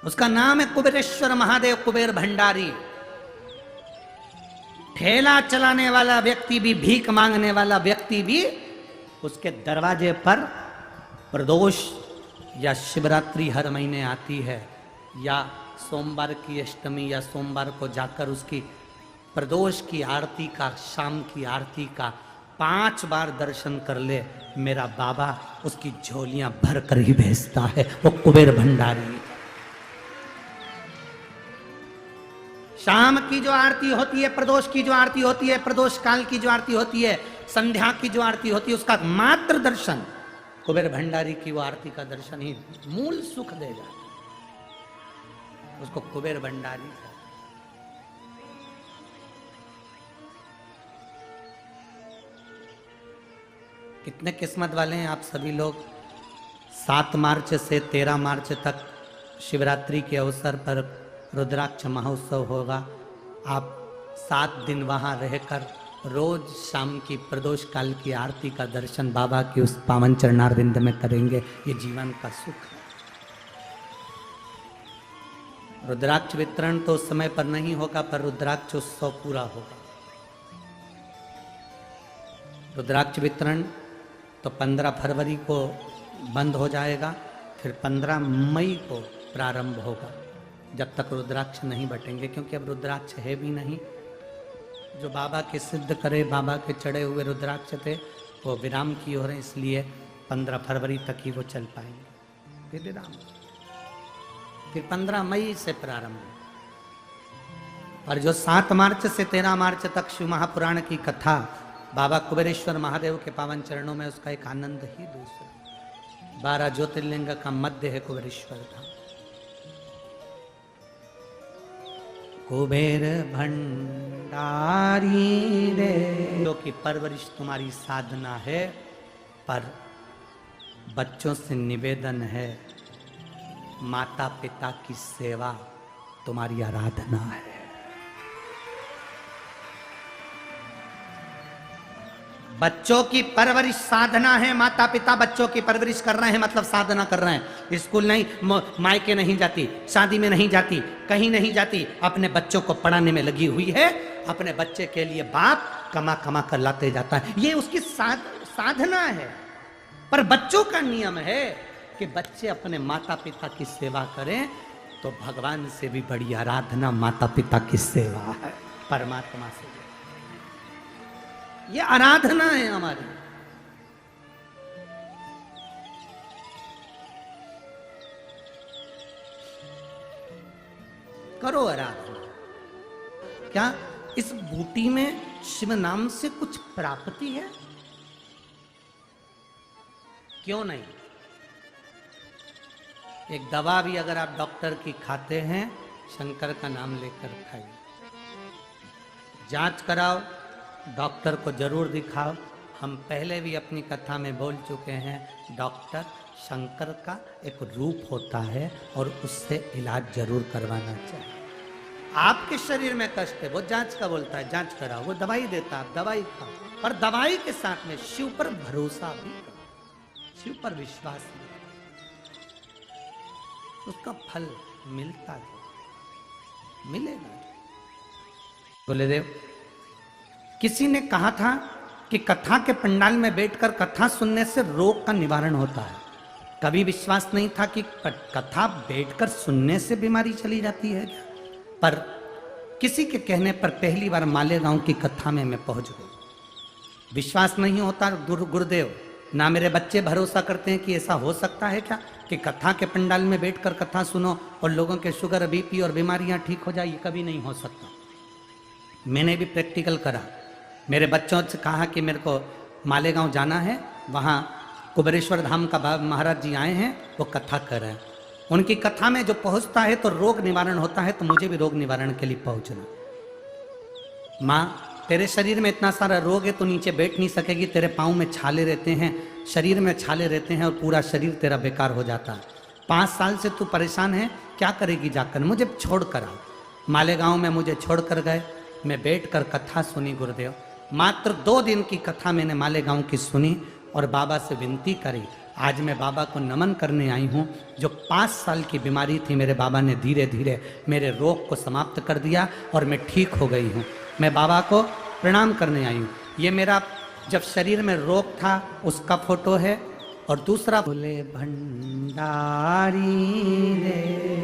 उसका नाम है कुबेरेश्वर महादेव कुबेर भंडारी। ठेला चलाने वाला व्यक्ति भी, भीख मांगने वाला व्यक्ति भी उसके दरवाजे पर प्रदोष या शिवरात्रि हर महीने आती है, या सोमवार की अष्टमी या सोमवार को जाकर उसकी प्रदोष की आरती का, शाम की आरती का 5 बार दर्शन कर ले, मेरा बाबा उसकी झोलियां भर कर ही भेजता है। वो कुबेर भंडारी। शाम की जो आरती होती है, प्रदोष की जो आरती होती है, प्रदोष काल की जो आरती होती है, संध्या की जो आरती होती है, उसका मात्र दर्शन, कुबेर भंडारी की वो आरती का दर्शन ही मूल सुख देगा। उसको कुबेर भंडारी। कितने किस्मत वाले हैं आप सभी लोग। 7 मार्च से 13 मार्च तक शिवरात्रि के अवसर पर रुद्राक्ष महोत्सव होगा। आप 7 दिन वहां रहकर रोज शाम की प्रदोष काल की आरती का दर्शन बाबा की उस पावन चरणारविंद में करेंगे। ये जीवन का सुख है। रुद्राक्ष वितरण तो उस समय पर नहीं होगा, पर रुद्राक्ष उत्सव पूरा होगा। रुद्राक्ष वितरण तो 15 फरवरी को बंद हो जाएगा, फिर 15 मई को प्रारंभ होगा, जब तक रुद्राक्ष नहीं बटेंगे, क्योंकि अब रुद्राक्ष है भी नहीं। जो बाबा के सिद्ध करे, बाबा के चढ़े हुए रुद्राक्ष थे, वो विराम की ओर है, इसलिए 15 फरवरी तक ही वो चल पाएंगे, फिर विराम, फिर 15 मई से प्रारंभ। और जो 7 मार्च से 13 मार्च तक शिव महापुराण की कथा बाबा कुबेरेश्वर महादेव के पावन चरणों में, उसका एक आनंद ही दूसरा। 12 ज्योतिर्लिंग का मध्य है कुबेरेश्वर धाम। कुबेर भंडारी रे, जो कि परवरिश तुम्हारी साधना है, पर बच्चों से निवेदन है, माता पिता की सेवा तुम्हारी आराधना है। बच्चों की परवरिश साधना है। माता पिता बच्चों की परवरिश कर रहे हैं, मतलब साधना कर रहे हैं। स्कूल नहीं, मायके नहीं जाती, शादी में नहीं जाती, कहीं नहीं जाती, अपने बच्चों को पढ़ाने में लगी हुई है। अपने बच्चे के लिए बाप कमा कमा कर लाते जाता है, ये उसकी साधना है। पर बच्चों का नियम है कि बच्चे अपने माता पिता की सेवा करें, तो भगवान से भी बड़ी आराधना माता पिता की सेवा है, परमात्मा से। ये आराधना है हमारी। करो आराधना। क्या इस बूटी में शिव नाम से कुछ प्राप्ति है? क्यों नहीं? एक दवा भी अगर आप डॉक्टर की खाते हैं, शंकर का नाम लेकर खाइए। जांच कराओ, डॉक्टर को जरूर दिखाओ। हम पहले भी अपनी कथा में बोल चुके हैं, डॉक्टर शंकर का एक रूप होता है और उससे इलाज जरूर करवाना चाहिए। आपके शरीर में कष्ट है, वो जांच का बोलता है, जांच कराओ, वो दवाई देता है, आप दवाई खाओ। और दवाई के साथ में शिव पर भरोसा भी करो, शिव पर विश्वास भी, उसका फल मिलता है, मिलेगा। बोले देव, किसी ने कहा था कि कथा के पंडाल में बैठकर कथा सुनने से रोग का निवारण होता है। कभी विश्वास नहीं था कि कथा बैठकर सुनने से बीमारी चली जाती है क्या? पर किसी के कहने पर पहली बार मालेगांव की कथा में मैं पहुंच गई। विश्वास नहीं होता गुरुदेव, ना मेरे बच्चे भरोसा करते हैं कि ऐसा हो सकता है क्या कि कथा के पंडाल में बैठकर कथा सुनो और लोगों के शुगर, बीपी और बीमारियां ठीक हो जाए। ये कभी नहीं हो सकता। मैंने भी प्रैक्टिकल करा। मेरे बच्चों से कहा कि मेरे को मालेगांव जाना है, वहाँ कुबेरेश्वर धाम का महाराज जी आए हैं, वो कथा कर रहे हैं। उनकी कथा में जो पहुँचता है तो रोग निवारण होता है, तो मुझे भी रोग निवारण के लिए पहुँचना। माँ, तेरे शरीर में इतना सारा रोग है, तो नीचे बैठ नहीं सकेगी, तेरे पाँव में छाले रहते हैं, शरीर में छाले रहते हैं और पूरा शरीर तेरा बेकार हो जाता है। 5 साल से तू परेशान है, क्या करेगी जाकर? मुझे छोड़ कर आओ। मालेगांव में मुझे छोड़ कर गए। मैं बैठकर कथा सुनी गुरुदेव। मात्र 2 दिन की कथा मैंने मालेगांव की सुनी और बाबा से विनती करी, आज मैं बाबा को नमन करने आई हूँ। जो 5 साल की बीमारी थी, मेरे बाबा ने धीरे धीरे मेरे रोग को समाप्त कर दिया और मैं ठीक हो गई हूँ। मैं बाबा को प्रणाम करने आई हूँ। ये मेरा जब शरीर में रोग था उसका फोटो है। और दूसरा, बोले भंडारी रे